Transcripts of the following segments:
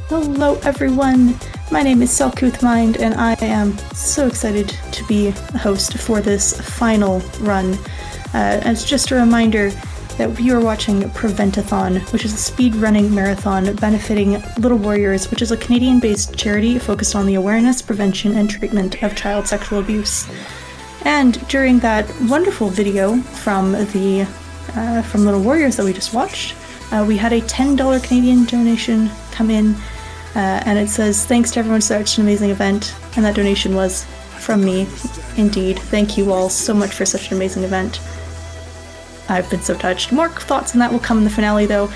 Hello everyone, my name is selcouthmind and I am so excited to be a host for this final run. As just a reminder that you are watching Prevent-A-Thon, which is a speed running marathon benefiting Little Warriors, which is a Canadian-based charity focused on the awareness, prevention, and treatment of child sexual abuse. And during that wonderful video from Little Warriors that we just watched, we had a $10 Canadian donation come in. And it says, thanks to everyone for such an amazing event. And that donation was from me, indeed. Thank you all so much for such an amazing event. I've been so touched. More thoughts on that will come in the finale though.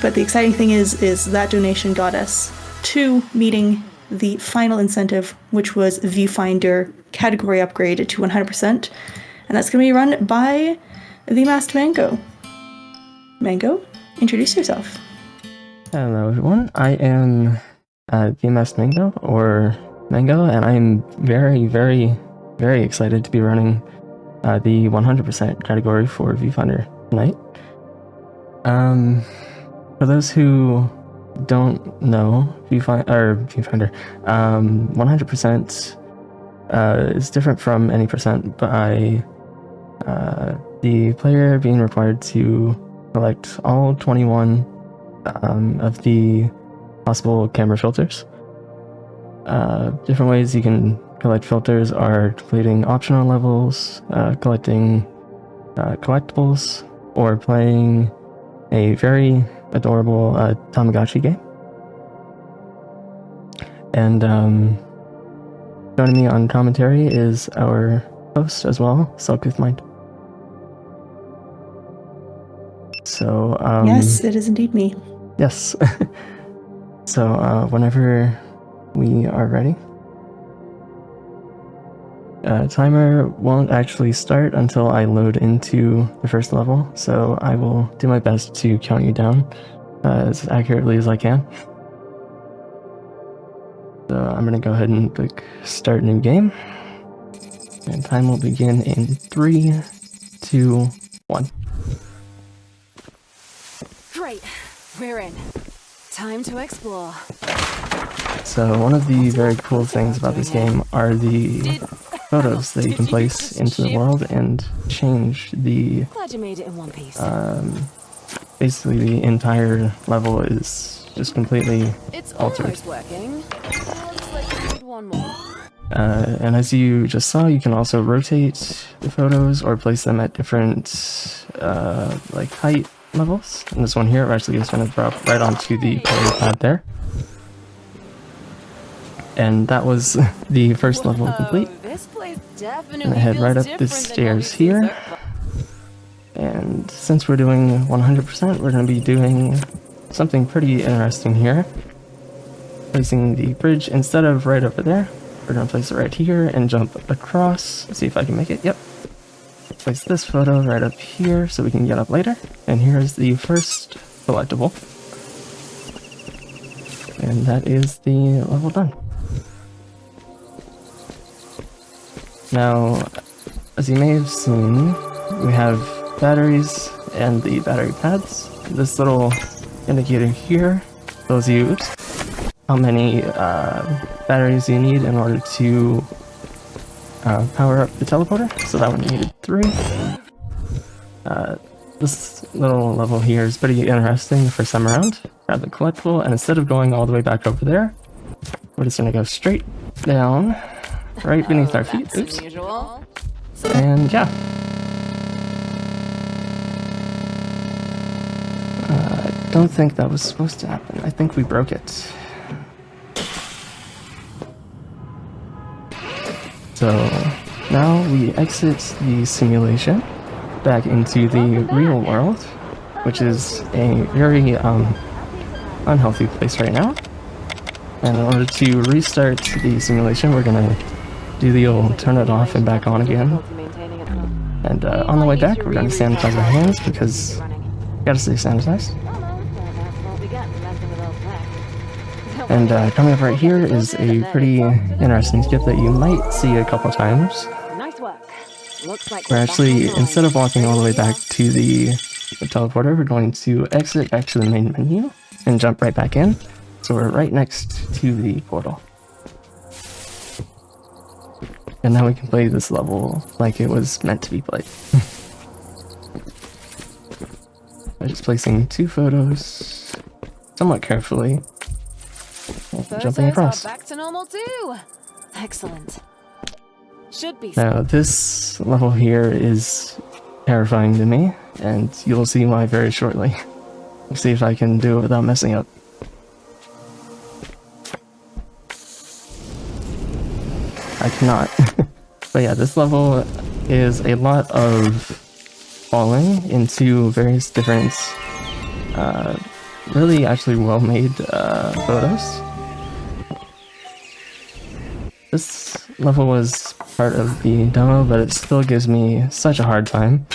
But the exciting thing is that donation got us to meeting the final incentive, which was Viewfinder category upgrade to 100%. And that's going to be run by the Masked Mango. Mango, introduce yourself. Hello everyone, I am the Masked Mango, or Mango, and I'm very, very, very excited to be running the 100% category for Viewfinder tonight. For those who don't know, Viewfinder, 100% is different from any percent by the player being required to collect all 21 of the possible camera filters. Different ways you can collect filters are completing optional levels, collecting collectibles, or playing a very adorable Tamagotchi game. And joining me on commentary is our host as well, selcouthmind. So yes, it is indeed me. Yes. So whenever we are ready, timer won't actually start until I load into the first level, so I will do my best to count you down as accurately as I can. So I'm going to go ahead and click start new game, and time will begin in 3, 2, 1. Great, we're in. Time to explore. So one of the very cool things about this game are the photos that you can place into the world and change the Glad you made it in one piece. basically the entire level is just completely It's altered. almost working. Looks like we need one more. And as you just saw, you can also rotate the photos or place them at different like height levels. And this one here actually is going to drop right onto the player pad there. And that was the first level complete. This place definitely And I head right feels up the different than stairs what we've seen here. so far. And since we're doing 100%, we're going to be doing something pretty interesting here. Placing the bridge instead of right over there, we're going to place it right here and jump across. Let's see if I can make it. Yep. Place this photo right up here so we can get up later. And here's the first collectible. And that is the level done. Now, as you may have seen, we have batteries and the battery pads. This little indicator here tells you how many batteries you need in order to power up the teleporter. So that one needed 3. This little level here is pretty interesting the first time around. Grab the collectible, and instead of going all the way back over there, we're just going to go straight down, right beneath our feet. That's Oops. unusual. And yeah. I don't think that was supposed to happen. I think we broke it. So now we exit the simulation back into the real world, which is a very unhealthy place right now. And in order to restart the simulation, we're gonna do the old turn it off and back on again. And on the way back, we're gonna sanitize our hands because we gotta stay sanitized. And coming up right here is a pretty interesting skip that you might see a couple times. Nice work. Looks like We're actually, instead of walking all the way back to the teleporter, we're going to exit back to the main menu and jump right back in. So we're right next to the portal. And now we can play this level like it was meant to be played. I'm just placing 2 photos somewhat carefully and jumping across. Back to normal too. Excellent. Should be. Now this level here is terrifying to me, and you'll see why very shortly. Let's see if I can do it without messing up. I cannot. But yeah, this level is a lot of falling into various different, really actually well-made photos. This level was part of the demo, but it still gives me such a hard time.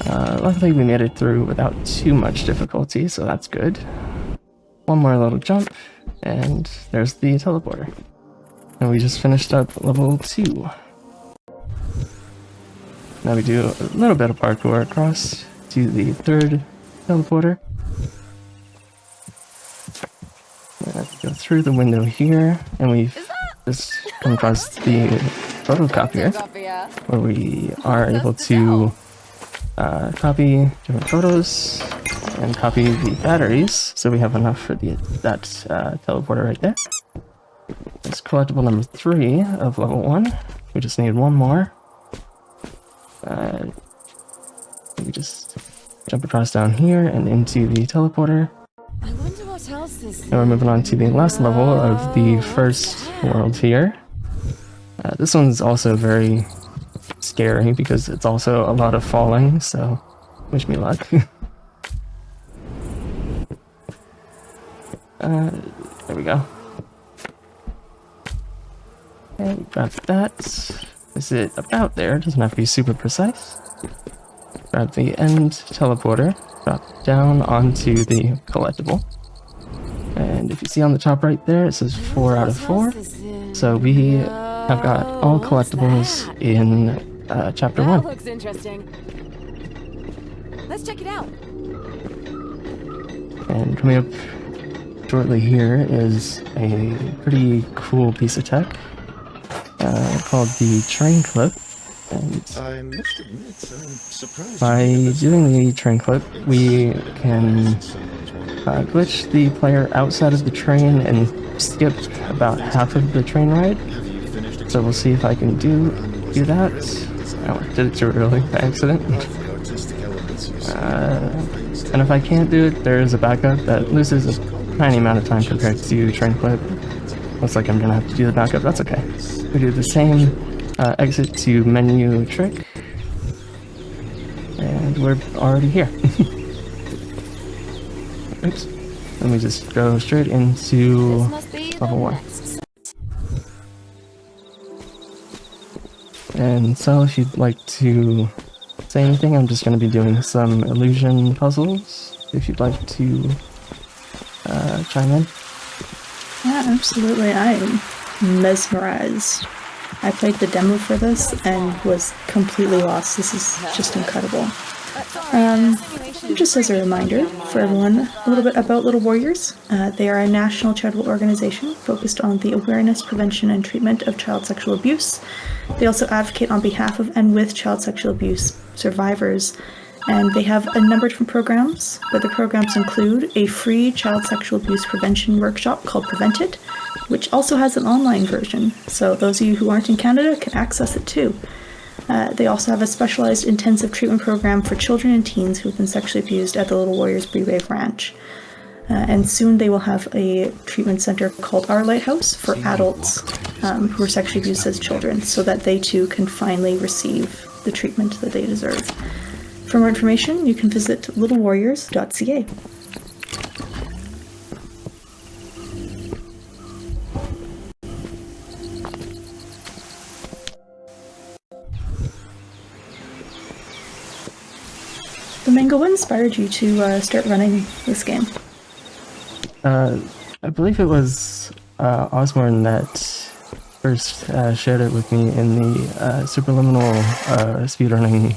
Luckily we made it through without too much difficulty, so that's good. One more little jump, and there's the teleporter. And we just finished up level 2. Now we do a little bit of parkour across to the 3rd teleporter. Go through the window here, and we've just come across the photocopier, where we are able to copy different photos and copy the batteries, so we have enough for that teleporter right there. It's collectible number 3 of level 1. We just need 1 more. We just jump across down here and into the teleporter. I wonder what else is. And we're moving on to the last level of the first world here. This one's also very scary because it's also a lot of falling, so wish me luck. There we go. Okay, grab that. Is it about there? Doesn't have to be super precise. Grab the end teleporter, drop down onto the collectible. And if you see on the top right there, it says 4 out of 4. So we have got all collectibles in chapter 1. That looks interesting. Let's check it out. And coming up shortly here is a pretty cool piece of tech called the train clip. And I must admit, I'm surprised. by doing the train clip, we can glitch the player outside of the train and skip about half of the train ride. So we'll see if I can do that. Oh, did it too early by accident. And if I can't do it, there is a backup that loses a tiny amount of time compared to train clip. Looks like I'm gonna have to do the backup. That's okay. We do the same exit to menu trick, and we're already here. Oops. Let me just go straight into level 1. And so if you'd like to say anything, I'm just going to be doing some illusion puzzles, if you'd like to chime in. Yeah, absolutely. I am mesmerized. I played the demo for this and was completely lost. This is just incredible. Just as a reminder for everyone, a little bit about Little Warriors. They are a national charitable organization focused on the awareness, prevention, and treatment of child sexual abuse. They also advocate on behalf of and with child sexual abuse survivors. And they have a number of different programs, but the programs include a free child sexual abuse prevention workshop called Prevent-A-Thon, which also has an online version, so those of you who aren't in Canada can access it too. They also have a specialized intensive treatment program for children and teens who have been sexually abused at the Little Warriors Brewave Ranch. And soon they will have a treatment center called Our Lighthouse for adults who are sexually abused as children, so that they too can finally receive the treatment that they deserve. For more information, you can visit littlewarriors.ca. Domingo, what inspired you to start running this game? I believe it was Osborne that first shared it with me in the Superliminal speedrunning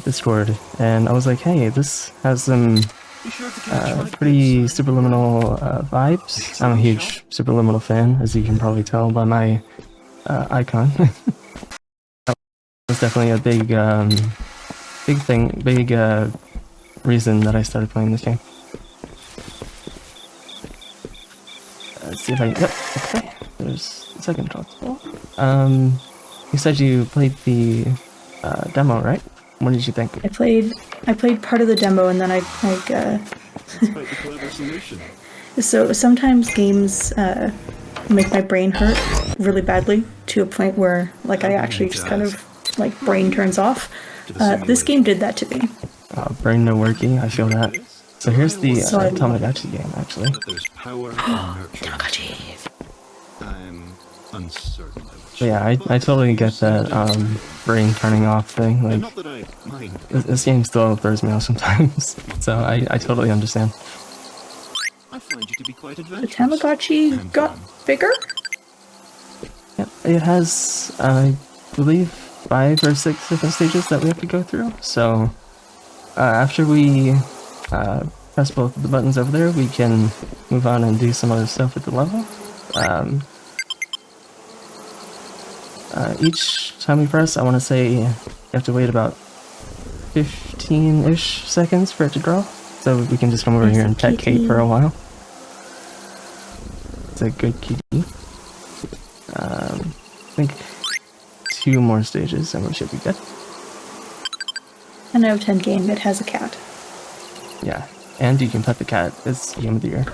Discord, and I was like, hey, this has some Be sure to catch my pretty kids. superliminal vibes. I'm a huge superliminal fan, as you can probably tell by my icon. That was definitely a big reason that I started playing this game. Let's see if I. Yep. Okay. There's the second console. You said you played the demo, right? What did you think? I played part of the demo, and then I like Quite the clever solution. so sometimes games make my brain hurt really badly to a point where like I actually just kind of like brain turns off. This game did that to me. Brain no working. I feel that. So here's the So I- Tamagotchi game, actually. But there's power in nurture. I'm uncertain of which. But yeah, I totally get that brain turning off thing. Like, Not that I mind. this game still throws me off sometimes. So I totally understand. I find you to be quite The adventurous. Tamagotchi And got fun. bigger. Yep, it has, I believe, 5 or 6 different stages that we have to go through. So after we press both of the buttons over there, we can move on and do some other stuff with the level. Each time we press, I want to say you have to wait about 15-ish seconds for it to grow. So we can just come over There's here a and pet Kate kitty. for a while. It's a good kitty. I think 2 more stages and we should be good. An out of 10 game. It has a cat. Yeah, and you can pet the cat. It's game of the year.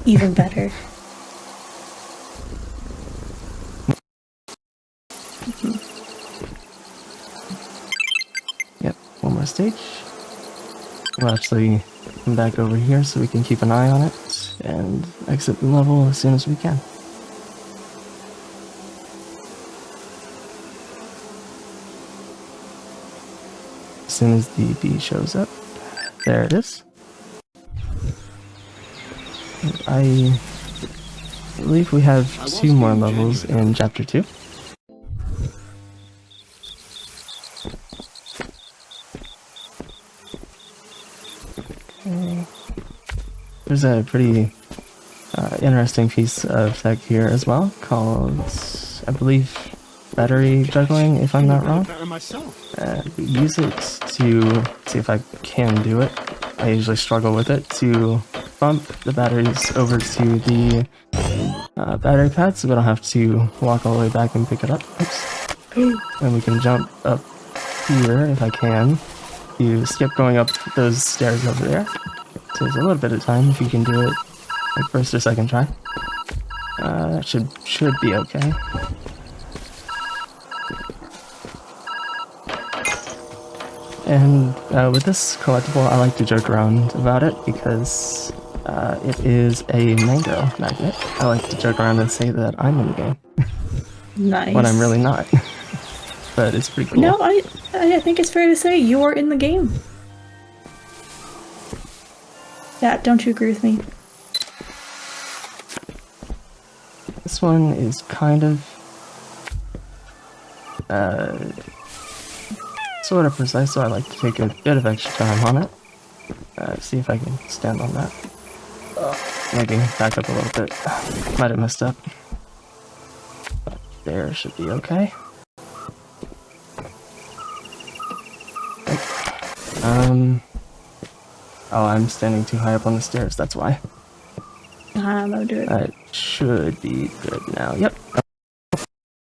Even better. Yep, 1 more stage. We'll actually come back over here so we can keep an eye on it and exit the level as soon as we can. As soon as the bee shows up. There it is. I believe we have 2 more levels in Chapter 2. Okay. There's a pretty interesting piece of tech here as well called, I believe, battery juggling, if I'm not wrong. Better myself. Use it to see if I can do it. I usually struggle with it to bump the batteries over to the battery pad so we don't have to walk all the way back and pick it up. Oops. And we can jump up here if I can. You skip going up those stairs over there. So there's a little bit of time if you can do it like first or second try. That should be okay. And with this collectible, I like to joke around about it because it is a mango magnet. I like to joke around and say that I'm in the game Nice. when I'm really not. But it's pretty cool. No, I think it's fair to say you are in the game. Yeah, don't you agree with me? This one is kind of sort of precise, so I like to take a bit of extra time on it. See if I can stand on that. Maybe back up a little bit. Might have messed up. But there should be okay. Oh, I'm standing too high up on the stairs, that's why. I'll do it. It should be good now. Yep.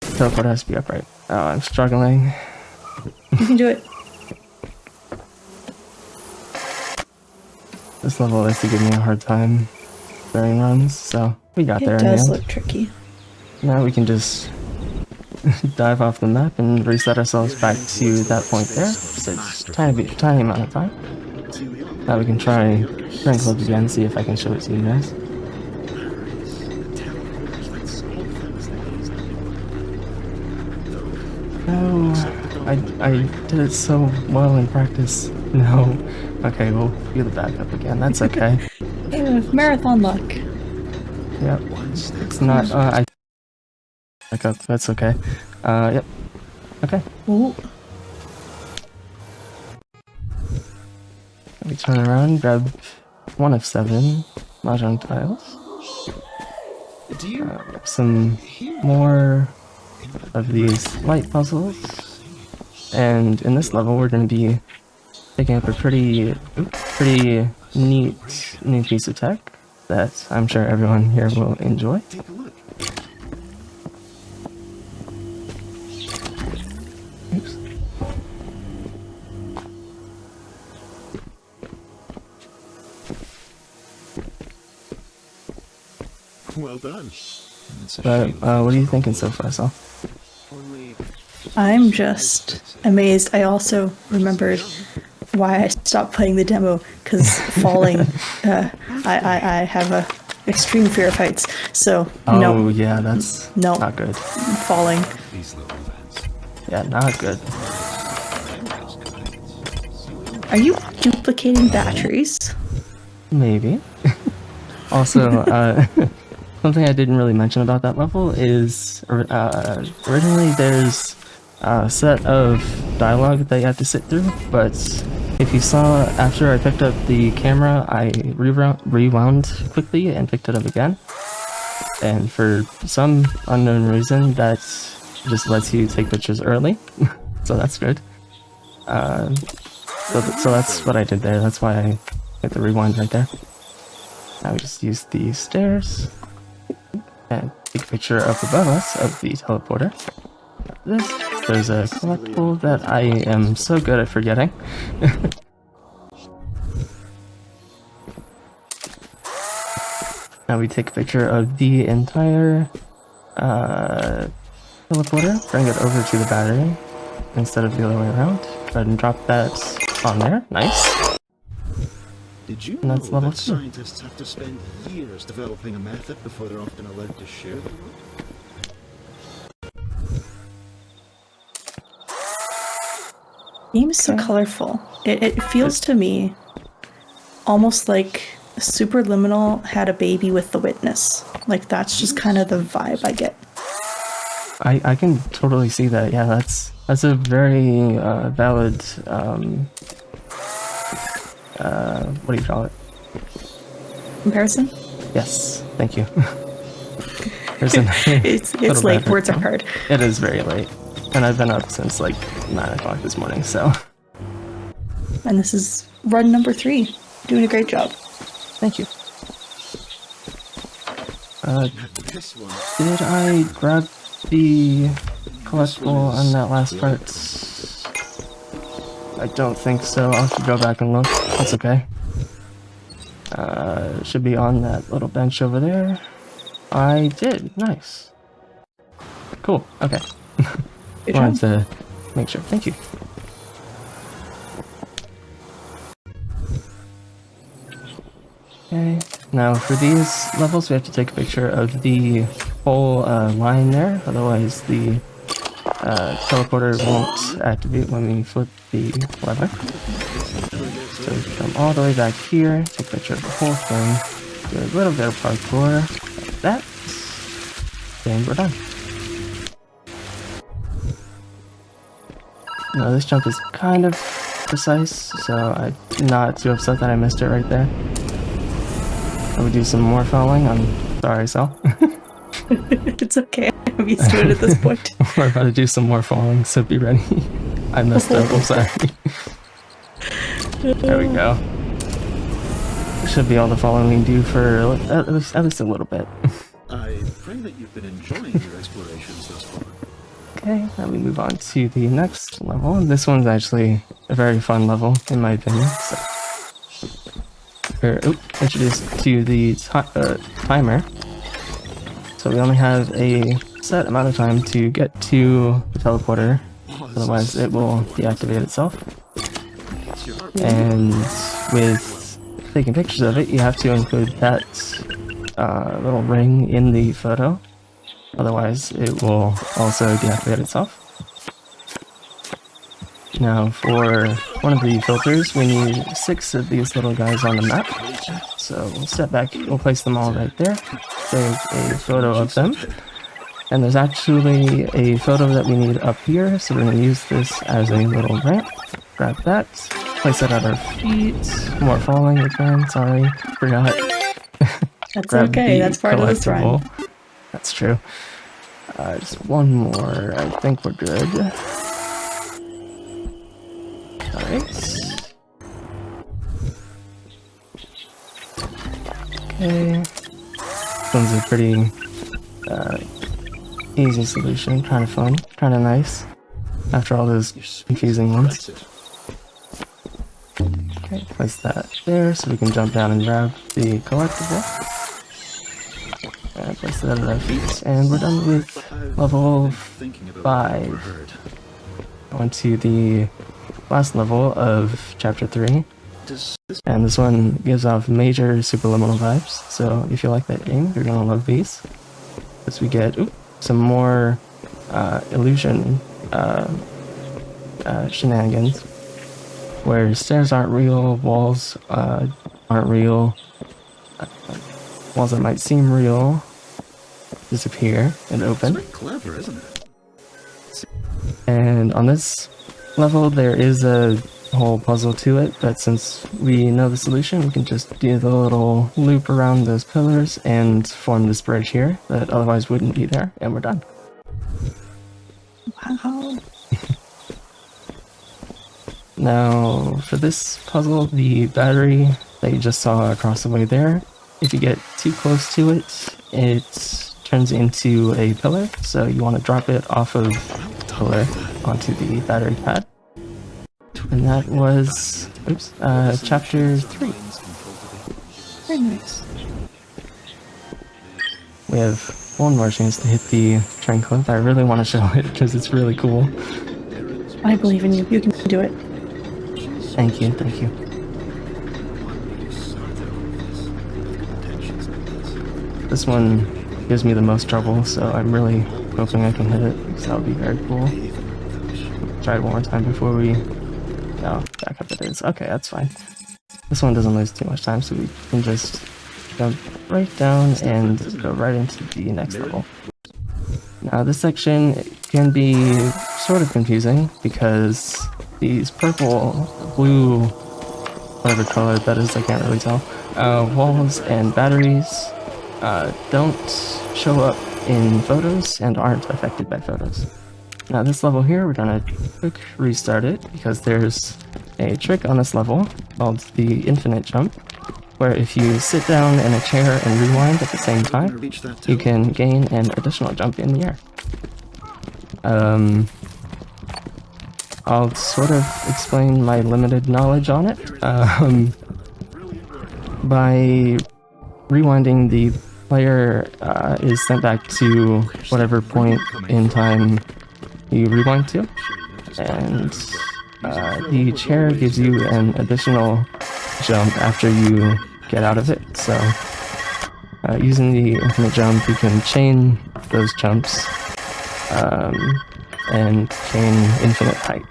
Teleport has to be upright. Oh, I'm struggling. You can do it. This level likes to give me a hard time during runs, so we got there It in the does end. look tricky. Now we can just dive off the map and reset ourselves back to that point there. So it's tiny amount of time. Now we can try Frank Club again, see if I can show it to you guys. No, I did it so well in practice. No. Okay, we'll do the backup again. That's okay. Marathon luck. Yep. It's not, I backup. That's okay. Yep. Okay. Ooh. We turn around, grab one of 7 mahjong tiles. Do you Some more of these light puzzles. And in this level, we're going to be picking up a pretty neat new piece of tech that I'm sure everyone here will enjoy. take a look? Oops. Well done. It's a But shame. what are you thinking so far, Sal? Only I'm just amazed. I also remembered why I stopped playing the demo, because falling, I have a extreme fear of heights. So Oh no, yeah, that's No. not good. falling. these little events. Yeah, not good. Are you duplicating batteries? Maybe. Also, something I didn't really mention about that level is originally there's a set of dialogue that you have to sit through, but if you saw after I picked up the camera, I rewound quickly and picked it up again. And for some unknown reason, that just lets you take pictures early, so that's good. So that's what I did there. That's why I hit the rewind right there. Now we just use the stairs and take a picture up above us of the teleporter. There's a collectible that I am so good at forgetting. Now we take a picture of the entire teleporter, bring it over to the battery instead of the other way around. Go ahead and drop that on there. Nice. Did you And know that's level that 2. scientists have to spend years developing a method before they're often allowed to share the work? Game is so colorful. It feels to me almost like Superliminal had a baby with The Witness. Like, that's just kind of the vibe I get. I can totally see that. Yeah, that's a very valid what do you call it? Comparison? Yes, thank you. There's a It's little late. better. Words are hard. It is very late, and I've been up since like 9 o'clock this morning. So And this is run number 3. Doing a great job. thank you. This one. Did I grab the collectible on that last part? I don't think so. I'll have to go back and look. That's okay. It should be on that little bench over there. I did. Nice. Cool. Okay. Good Wanted job. to make sure. Thank you. Okay. Now for these levels, we have to take a picture of the whole line there. Otherwise, the teleporter won't activate when we flip the lever. So we come all the way back here, take a picture of the whole thing, do a little bit of parkour, like that, and we're done. Now this jump is kind of precise, so I'm not too upset that I missed it right there. I would do some more falling. I'm sorry, Sal. It's okay. I'm used to it at this point. We're about to do some more falling, so be ready. I messed up, I'm sorry. There we go. Should be all the falling we can do for at least a little bit. I pray that you've been enjoying your explorations thus far. Okay, now we move on to the next level. This one's actually a very fun level, in my opinion. So, we're introduced to the timer. So we only have a set amount of time to get to the teleporter, otherwise it will deactivate itself. And with taking pictures of it, you have to include that little ring in the photo, otherwise it will also deactivate itself. Now for one of the filters, we need 6 of these little guys on the map. So we'll step back, we'll place them all right there, take a photo of them. And there's actually a photo that we need up here, so we're going to use this as a little ramp. Grab that, place it at our feet. More falling again, sorry, forgot. That's Grab okay, the that's part of this run. collectible. That's true. Just one more, I think we're good. Alright. Okay. This one's a pretty easy solution, kind of fun, kind of nice. After all those confusing ones. Okay, place that there so we can jump down and grab the collectible. And place that at our feet, and we're done with level 5. On to the last level of chapter 3. And this one gives off major superliminal vibes, so if you like that game, you're gonna love these. As we get some more illusion shenanigans, where stairs aren't real, walls aren't real, walls that might seem real disappear and open. It's very clever, isn't it? And on this level, there is a whole puzzle to it, but since we know the solution, we can just do the little loop around those pillars and form this bridge here that otherwise wouldn't be there, and we're done. Wow. Now, for this puzzle, the battery that you just saw across the way there, if you get too close to it, it turns into a pillar, so you want to drop it off of the pillar onto the battery pad. And that was, chapter 3. Very nice. We have one more chance to hit the train clip. I really want to show it because it's really cool. I believe in you. You can do it. Thank you, thank you. This one gives me the most trouble, so I'm really hoping I can hit it, because that would be very cool. Try it one more time before we... No, back up it is. Okay, that's fine. This one doesn't lose too much time, so we can just jump right down and go right into the next level. Now, this section can be sort of confusing, because these purple, blue, whatever color that is, I can't really tell, walls and batteries don't show up in photos and aren't affected by photos. Now this level here, we're gonna quick restart it because there's a trick on this level called the infinite jump, where if you sit down in a chair and rewind at the same time, you can gain an additional jump in the air. I'll sort of explain my limited knowledge on it. By rewinding, the player is sent back to whatever point in time you rewind to, and the chair gives you an additional jump after you get out of it. So using the infinite jump, you can chain those jumps and gain infinite height.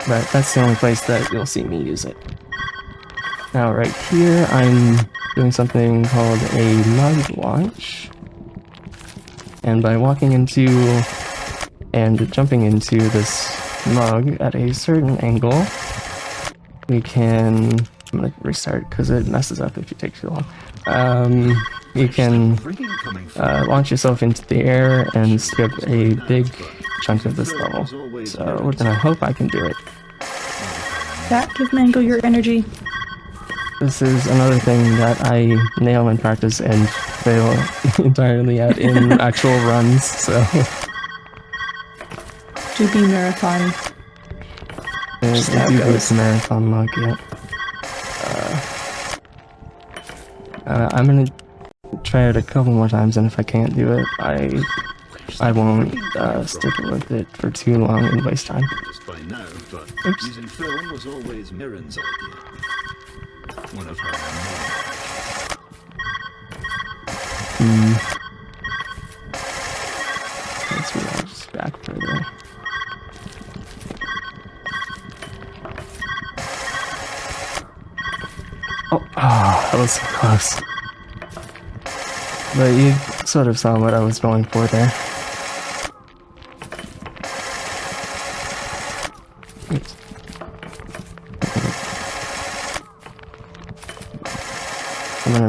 But that's the only place that you'll see me use it. Now right here, I'm doing something called a mug launch. And by walking into and jumping into this mug at a certain angle, we can... I'm gonna restart because it messes up if you take too long. You can launch yourself into the air and skip a big chunk of this level. So we're gonna hope I can do it. That give Mango your energy. This is another thing that I nail in practice and fail entirely at in actual runs, so... To be marathon. There's a good marathon mug, yeah. I'm gonna try it a couple more times, and if I can't do it, I won't stick with it for too long and waste time. Just by now, but using film was always Mirren's idea. One of her Let's rewind just back further. Oh, that was so close. But you sort of saw what I was going for there. Oops.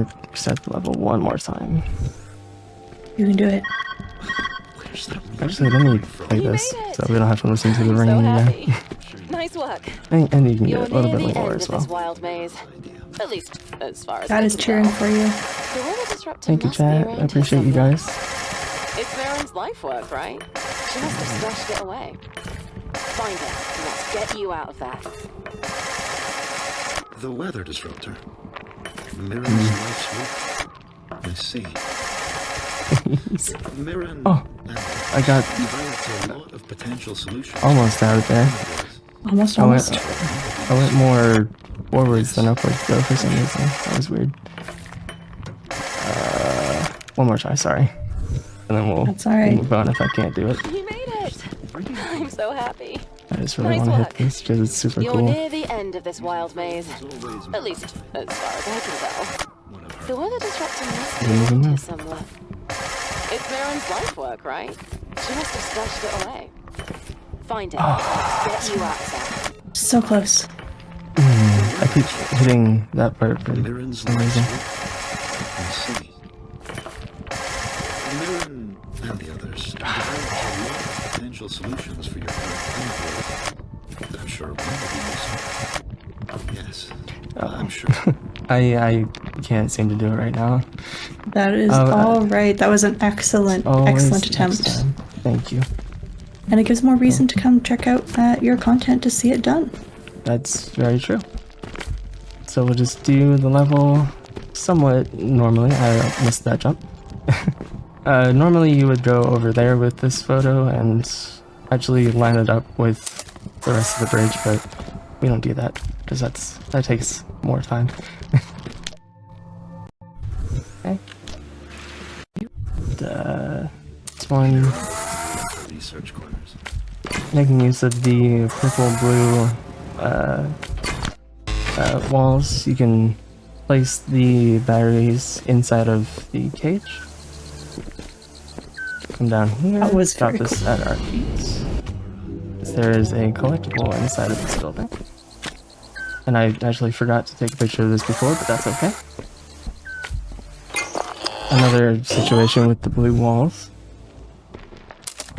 gonna reset the level one more time. You can do it. Where's that Actually, let me play You this made it! so we don't have to listen to the I'm so ringing happy. again. Nice work. And you can You're get a little near bit the more end as of this well. wild maze. At least, as far as God I is can cheering tell. for you. The weather disruptor Thank you, must be chat. around I here appreciate you somewhere. guys. It's Marin's life work, right? She must have stashed it away. Find it, and let's get you out of that. The weather disruptor. Mirren's life's work. I see. Mirren Oh, I got developed a lot of potential solutions. almost out of there. Almost, I almost. went more forwards than upwards though for some reason. That was weird. One more try, sorry. And then we'll That's all right. move on if I can't do it. You made it! I'm so happy. I just really Nice want to hit work. this because it's super You're cool. near the end of this wild maze. At least, as far as I can tell. The weather disruptor must be Didn't even around know. here somewhere. It's Marin's life work, right? She must have stashed it away. Find it. Let's get you out of there. So close. I keep hitting that part for Mirren's some life's reason. work. I see. Mirren and the others developed a lot of potential solutions for your current problem. I'm sure one of these. Yes, I'm sure. I can't seem to do it right now. That is Oh, all right. That was an excellent, Always excellent next attempt. time. Thank you. And it gives more reason to come check out your content to see it done. That's very true. So we'll just do the level somewhat normally. I missed that jump. Normally you would go over there with this photo and actually line it up with the rest of the bridge, but we don't do that because that takes more time. Okay. This one, Research corners. making use of the purple-blue walls, you can place the batteries inside of the cage. Come down here, That was drop very this at our feet. There is a collectible inside of this building. And I actually forgot to take a picture of this before, but that's okay. Another situation with the blue walls.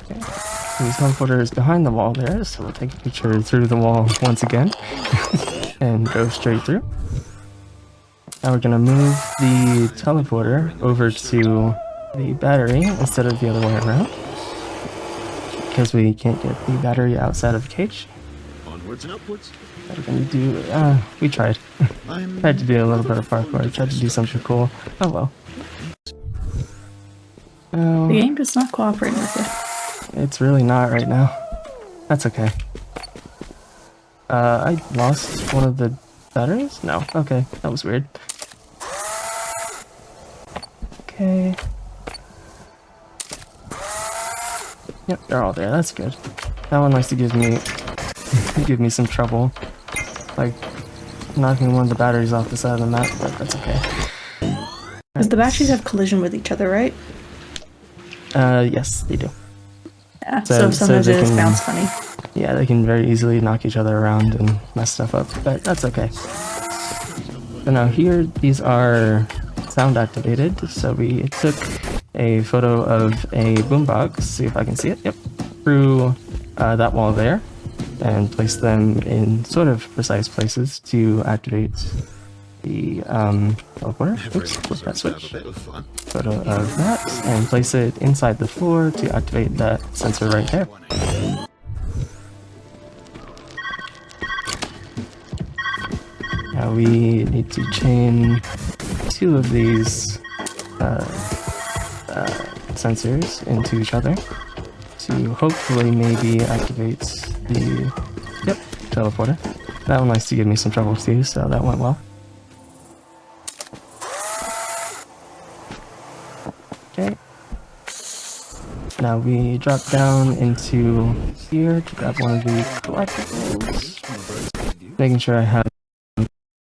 Okay. The teleporter is behind the wall there, so we'll take a picture through the wall once again. And go straight through. Now we're gonna move the teleporter over to the battery instead of the other way around. Because we can't get the battery outside of the cage. Onwards and upwards. We're gonna do, we tried. I'm Tried to do a little bit of parkour, tried to do something cool. Oh well. Oh, The game is not cooperating with you. it's really not right now. That's okay. I lost one of the batteries? No. Okay, that was weird. Okay. Yep, they're all there. That's good. That one likes to give me some trouble, like knocking one of the batteries off the side of the map, but that's okay. Because the batteries have collision with each other, right? Yes, they do. Yeah, So- so so sometimes they it is can- bounce funny. Yeah, they can very easily knock each other around and mess stuff up, but that's okay. So now here, these are sound activated, so we took a photo of a boombox, see if I can see it, yep, through that wall there, and placed them in sort of precise places to activate the teleporter. Oops, flip that switch. Bit of fun. Photo of that, and place it inside the floor to activate that sensor right there. Now we need to chain two of these sensors into each other to hopefully maybe activate the teleporter. That one likes to give me some trouble too, so that went well. Okay. Now we drop down into here to grab one of the collectibles, making sure I have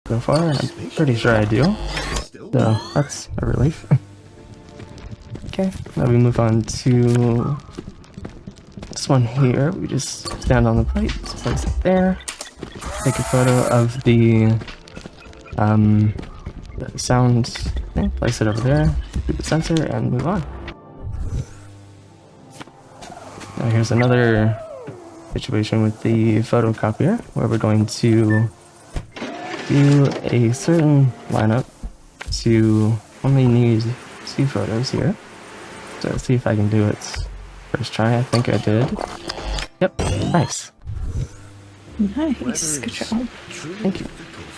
so far, and I'm pretty sure I do, so that's a relief. Okay, now we move on to this one here. We just stand on the plate, place it there, take a photo of the the sound thing, place it over there, do the sensor, and move on. Now here's another situation with the photocopier, where we're going to do a certain lineup to only need 2 photos here. So let's see if I can do it first try. I think I did. Yep, nice. Nice, good job. Thank you.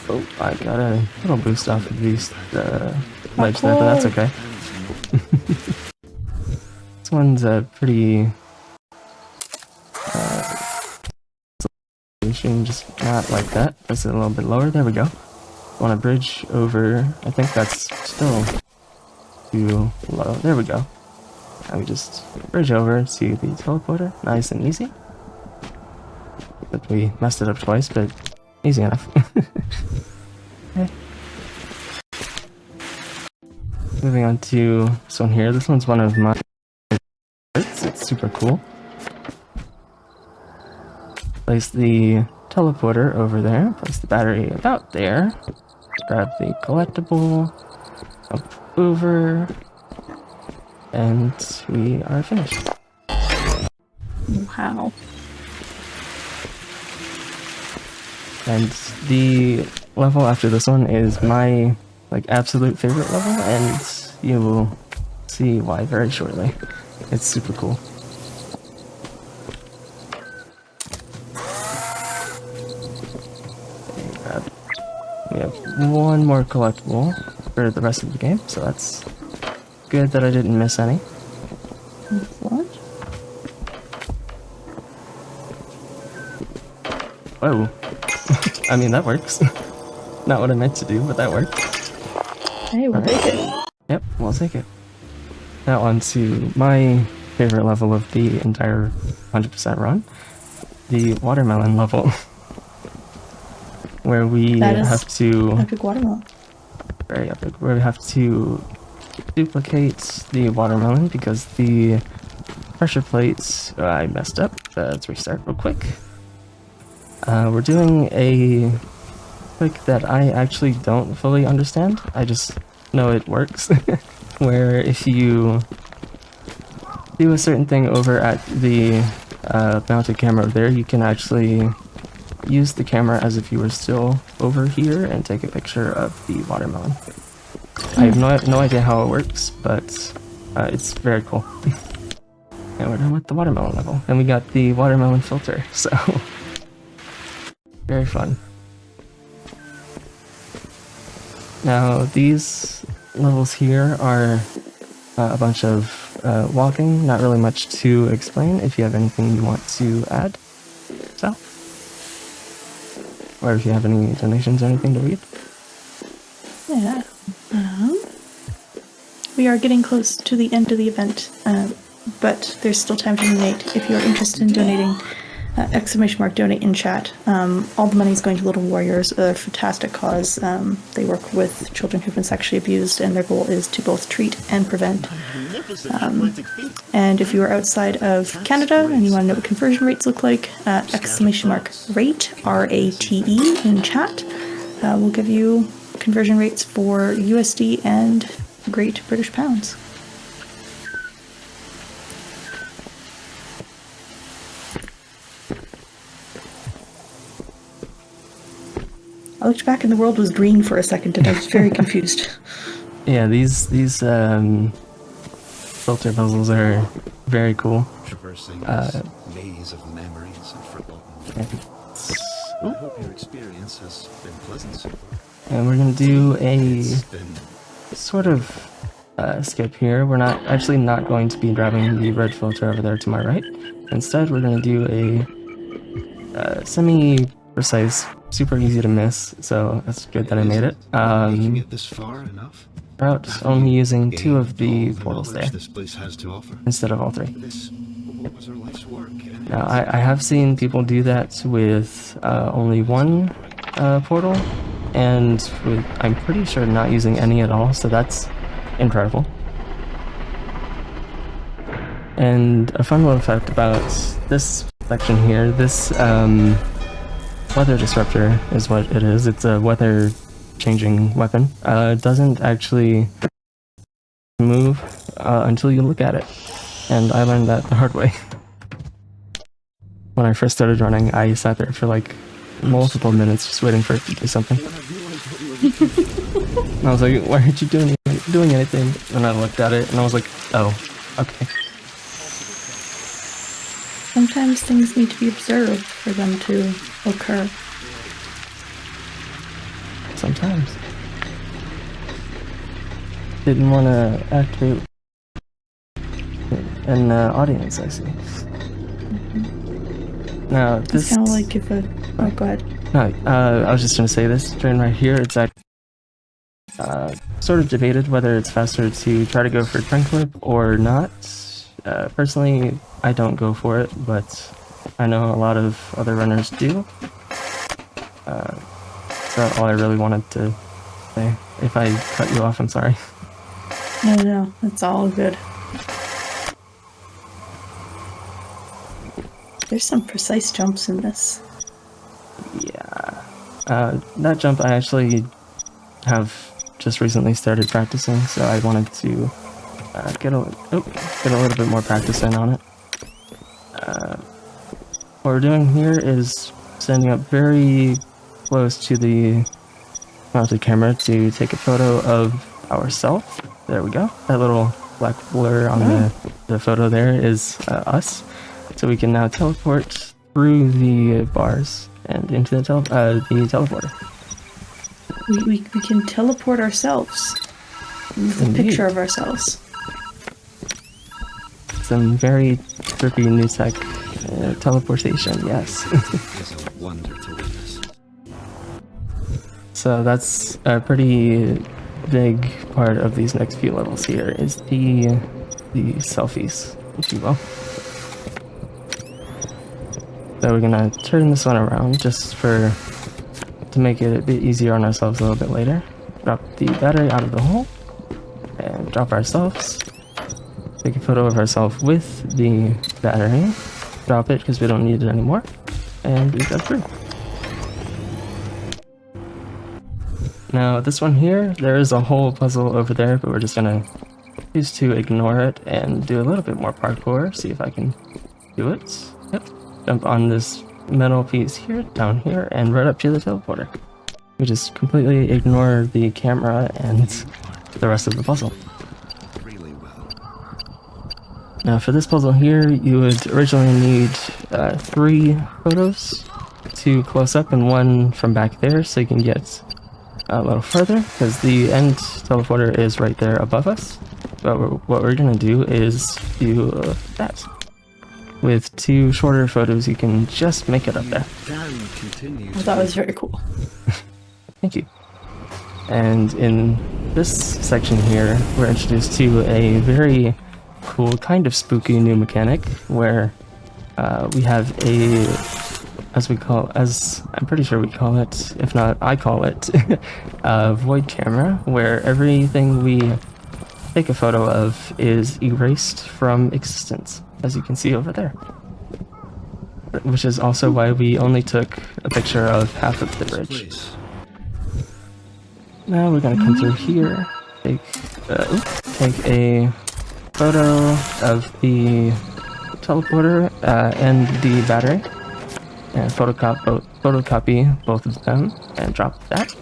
Oh, I got a little boost off of these ledge there, but that's okay. This one's a pretty just not like that. Press it a little bit lower. There we go. Want to bridge over. I think that's still too low. There we go. Now we just bridge over to the teleporter. Nice and easy. But we messed it up twice, but easy enough. Okay. Moving on to this one here. This one's one of my favorites. It's super cool. Place the teleporter over there. Place the battery about there. Grab the collectible. Up over. And we are finished. Wow. And the level after this one is my absolute favorite level, and you will see why very shortly. It's super cool. We have one more collectible for the rest of the game, so that's good that I didn't miss any. What? Whoa. I mean, that works. Not what I meant to do, but that worked. Hey, we'll take it. Yep, we'll take it. Now on to my favorite level of the entire 100% run. The watermelon level. Where we have to... Epic watermelon. Very epic. Where we have to duplicate the watermelon because the pressure plates... I messed up. Let's restart real quick. We're doing a trick that I actually don't fully understand. I just know it works. Where if you do a certain thing over at the mounted camera there, you can actually use the camera as if you were still over here and take a picture of the watermelon. I have no idea how it works, but it's very cool. And we're done with the watermelon level. And we got the watermelon filter, so very fun. Now these levels here are a bunch of walking, not really much to explain. If you have anything you want to add, so. Or if you have any donations or anything to read. Yeah. We are getting close to the end of the event, but there's still time to donate. If you're interested in donating, !donate in chat. All the money is going to Little Warriors, a fantastic cause. They work with children who've been sexually abused, and their goal is to both treat and prevent. And if you are outside of Canada and you want to know what conversion rates look like, !rate, R-A-T-E, in chat. We'll give you conversion rates for USD and Great British Pounds. I looked back and the world was green for a second and I was very confused. Yeah, these filter puzzles are very cool. Traversing this maze of memories and forgotten. I hope your experience has been pleasant so far. And we're gonna do a It's been sort of skip here. We're actually not going to be grabbing the red filter over there to my right. Instead, we're gonna do a semi-precise, super easy to miss. So that's good that I made it. making it this far enough. Route only using 2 of the All portals there knowledge this place has to offer. instead of all 3. This was our life's work. And Now, I have seen people do that with only 1 portal, and with, I'm pretty sure, not using any at all, so that's incredible. And a fun little fact about this section here, this weather disruptor is what it is. It's a weather changing weapon doesn't actually move until you look at it. And I learned that the hard way. When I first started running, I sat there for like multiple minutes just waiting for it to do something. And I was like, why aren't you doing anything? And I looked at it and I was like, oh, okay. Sometimes things need to be observed for them to occur. Sometimes. Didn't want to activate an audience, I see. Now, this... It's kind of like if a... Oh, go ahead. No, I was just going to say this. Turn right here, it's sort of debated whether it's faster to try to go for trend clip or not. Personally, I don't go for it, but I know a lot of other runners do. That's all I really wanted to say. If I cut you off, I'm sorry. No, it's all good. There's some precise jumps in this. Yeah. That jump I actually have just recently started practicing, so I wanted to get a little bit more practice in on it. What we're doing here is standing up very close to the mounted camera to take a photo of ourselves. There we go. That little black blur on the photo there is us. So we can now teleport through the bars and into the teleporter. We can teleport ourselves with a picture of ourselves. Some very trippy new tech teleportation, yes. It's a wonder to witness. So that's a pretty big part of these next few levels here is the selfies, if you will. So we're gonna turn this one around just to make it a bit easier on ourselves a little bit later. Drop the battery out of the hole and drop ourselves. Take a photo of ourselves with the battery. Drop it because we don't need it anymore. And we go through. Now this one here, there is a whole puzzle over there, but we're just gonna choose to ignore it and do a little bit more parkour. See if I can do it. Yep. Jump on this metal piece here, down here, and right up to the teleporter. We just completely ignore the camera and the rest of the puzzle. Really well. Now for this puzzle here, you would originally need 3 photos, 2 close up and 1 from back there, so you can get a little further, because the end teleporter is right there above us. But what we're going to do is do that. With 2 shorter photos, you can just make it up there. I thought it was very cool. Thank you. And in this section here, we're introduced to a very cool, kind of spooky new mechanic where we have as I'm pretty sure we call it, if not I call it, a void camera, where everything we take a photo of is erased from existence, as you can see over there. Which is also why we only took a picture of half of the bridge. Now we're gonna come through here, take a photo of the teleporter and the battery, and photocopy both of them, and drop that.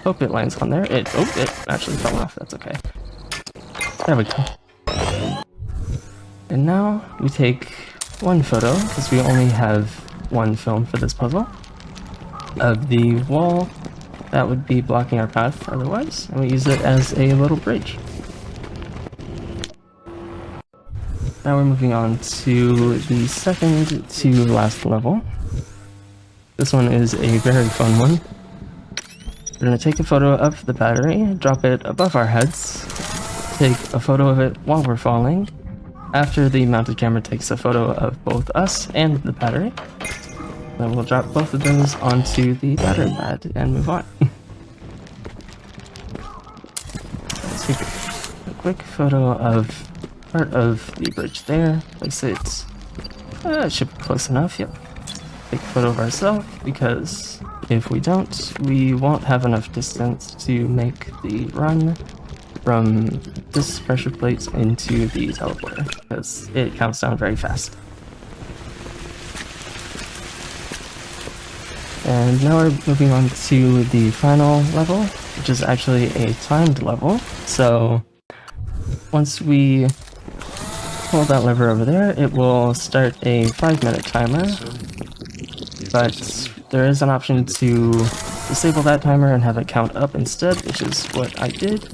Hope it lands on there. It actually fell off. That's okay. There we go. And now we take 1 photo, because we only have 1 film for this puzzle, of the wall that would be blocking our path otherwise, and we use it as a little bridge. Now we're moving on to the second to last level. This one is a very fun one. We're going to take a photo of the battery, drop it above our heads, take a photo of it while we're falling. After the mounted camera takes a photo of both us and the battery, then we'll drop both of those onto the battery pad and move on. Let's take a quick photo of part of the bridge there. Place it. It should be close enough. Yep. Take a photo of ourselves because if we don't, we won't have enough distance to make the run from this pressure plate into the teleporter, because it counts down very fast. And now we're moving on to the final level, which is actually a timed level. So once we pull that lever over there, it will start a 5-minute timer. But there is an option to disable that timer and have it count up instead, which is what I did,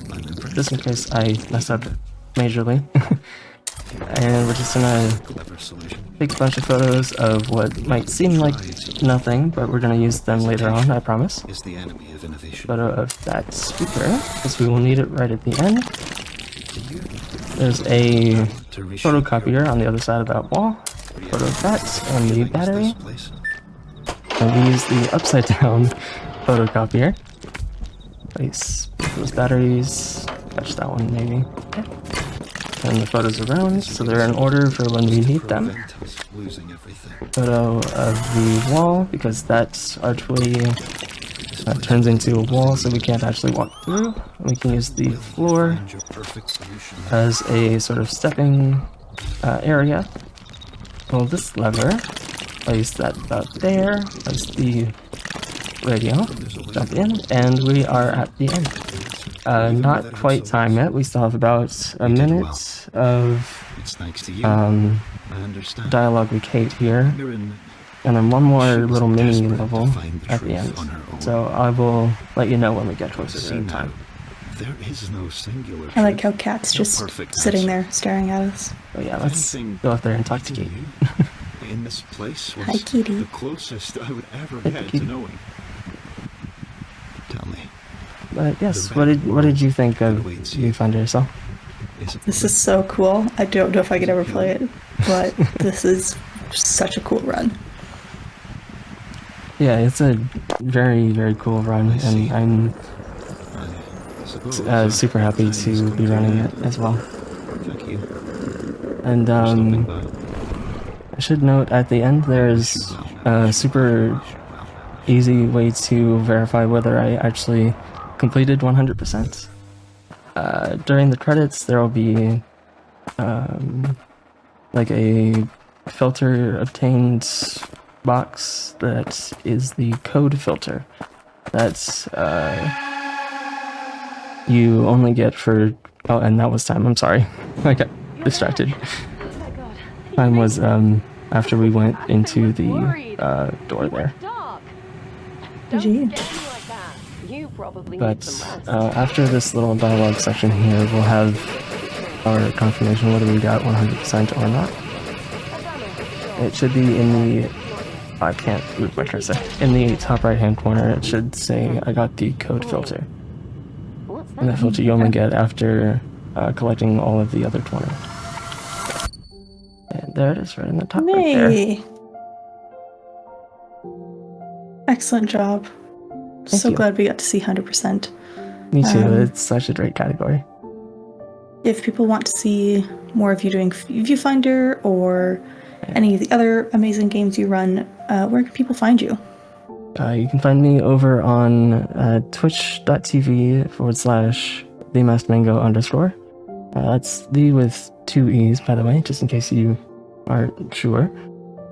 just in case I mess up majorly. And we're just gonna take a bunch of photos of what might seem like nothing, but we're gonna use them later on, I promise. Photo of that speaker, because we will need it right at the end. There's a photocopier on the other side of that wall. Photo of that, and the battery. And we use the upside down photocopier. Place those batteries. Touch that one maybe. Okay. Turn the photos around so they're in order for when we need them. Photo of the wall, because that archway turns into a wall, so we can't actually walk through. We can use the floor as a sort of stepping area. Pull this lever. Place that about there, place the radio, jump in, and we are at the end. Not quite time yet, we still have about a minute of dialogue with Kate here, and then one more little mini level at the end. So I will let you know when we get closer to the time. I like how Kat's just sitting there staring at us. So yeah, let's go up there and talk to Kate. In this place was Hi, Kitty. the closest I would ever get to knowing. Tell me. But yes, what did you think of Viewfinder, so? This is so cool. I don't know if I could ever play it, but this is such a cool run. Yeah, it's a very, very cool run, and I'm super happy to be running it as well. Thank you. And I should note at the end there's a super easy way to verify whether I actually completed 100%. During the credits there will be like a filter obtained box that is the code filter that you only get for... Oh, and that was time, I'm sorry. I got distracted. Time was after we went into the door there. Gee. But after this little dialogue section here, we'll have our confirmation whether we got 100% or not. It should be in the... I can't move my cursor. In the top right hand corner it should say I got the code filter. And that filter you only get after collecting all of the other 20. And there it is, right in the top right there. Hey. Excellent job. So you. glad we got to see 100%. Me too, it's such a great category. If people want to see more of you doing Viewfinder or any of the other amazing games you run, where can people find you? You can find me over on twitch.tv/themaskedmango_. That's the with 2 E's, by the way, just in case you aren't sure.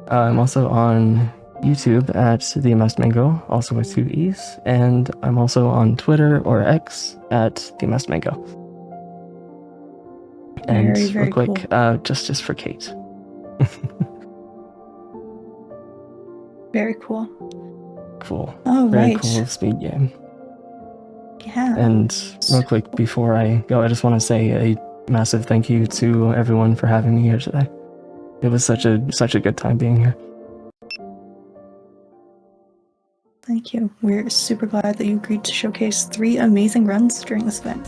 I'm also on YouTube at The Masked Mango, also with 2 E's, and I'm also on Twitter or X at The Masked Mango. And Very, very real quick, cool. just for Kate. Very cool. Cool. Oh, Very right. cool speed game. Yeah. And real quick, before I go, I just want to say a massive thank you to everyone for having me here today. It was such a good time being here. Thank you. We're super glad that you agreed to showcase 3 amazing runs during this event.